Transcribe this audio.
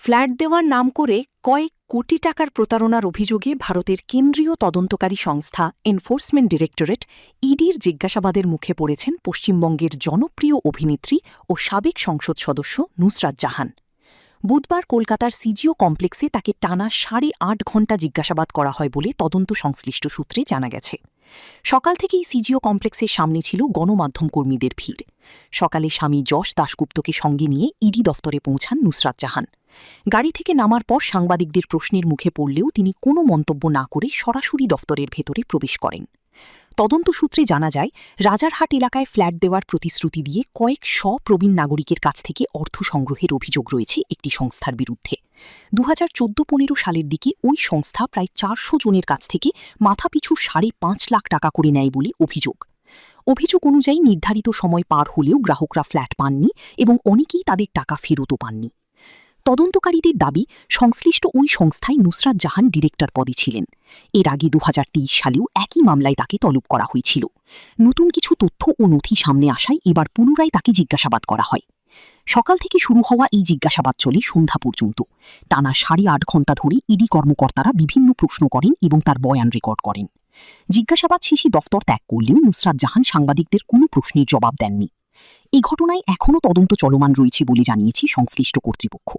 Flat দেওয়ার নাম করে কয়েক কোটি টাকার প্রতারণার অভিযোগে ভারতের কেন্দ্রীয় তদন্তকারী সংস্থা এনফোর্সমেন্ট ডিরেক্টরেট ইডির জিজ্ঞাসাবাদের মুখে পড়েছেন পশ্চিমবঙ্গের জনপ্রিয় অভিনেত্রী ও সাবেক সংসদ সদস্য নুসরাত জাহান। বুধবার কলকাতার সিজিও কমপ্লেক্সে তাকে টানা 8.5 ঘণ্টা জিজ্ঞাসাবাদ করা হয় বলে তদন্ত সংশ্লিষ্ট সূত্রে জানা গেছে। সকাল থেকেই সিজিও কমপ্লেক্সের সামনে ছিল গণমাধ্যম কর্মীদের ভিড়। সকালে স্বামী যশ দাশগুপ্তকে সঙ্গে নিয়ে ইডি দফতরে পৌঁছান নুসরাত জাহান। গাড়ি থেকে নামার পর সাংবাদিকদের প্রশ্নের মুখে পড়লেও তিনি কোনো মন্তব্য না করে সরাসরি দফতরের ভেতরে প্রবেশ করেন। তদন্ত সূত্রে জানা যায়, রাজারহাট এলাকায় ফ্ল্যাট দেওয়ার প্রতিশ্রুতি দিয়ে কয়েক প্রবীণ নাগরিকের কাছ থেকে অর্থ সংগ্রহের অভিযোগ রয়েছে একটি সংস্থার বিরুদ্ধে। 2014-15 সালের দিকে ওই সংস্থা প্রায় 400 জনের কাছ থেকে মাথাপিছু 5.5 লাখ টাকা করে নেয় বলে অভিযোগ। অভিযোগ অনুযায়ী নির্ধারিত সময় পার হলেও গ্রাহকরা ফ্ল্যাট পাননি এবং অনেকেই তাদের টাকা ফেরতও পাননি। তদন্তকারীদের দাবি, সংশ্লিষ্ট ওই সংস্থায় নুসরাত জাহান ডিরেক্টর পদে ছিলেন। এর আগে 2023 সালেও একই মামলায় তাকে তলব করা হয়েছিল। নতুন কিছু তথ্য ও নথি সামনে আসায় এবার পুনরায় তাকে জিজ্ঞাসাবাদ করা হয়। সকাল থেকে শুরু হওয়া এই জিজ্ঞাসাবাদ চলে সন্ধ্যা পর্যন্ত। টানা 8.5 ঘণ্টা ধরে ইডি কর্মকর্তারা বিভিন্ন প্রশ্ন করেন এবং তার বয়ান রেকর্ড করেন। জিজ্ঞাসাবাদ শেষে দফতর ত্যাগ করলেও নুসরাত জাহান সাংবাদিকদের কোনো প্রশ্নের জবাব দেননি। এই ঘটনায় এখনও তদন্ত চলমান রয়েছে বলে জানিয়েছে সংশ্লিষ্ট কর্তৃপক্ষ।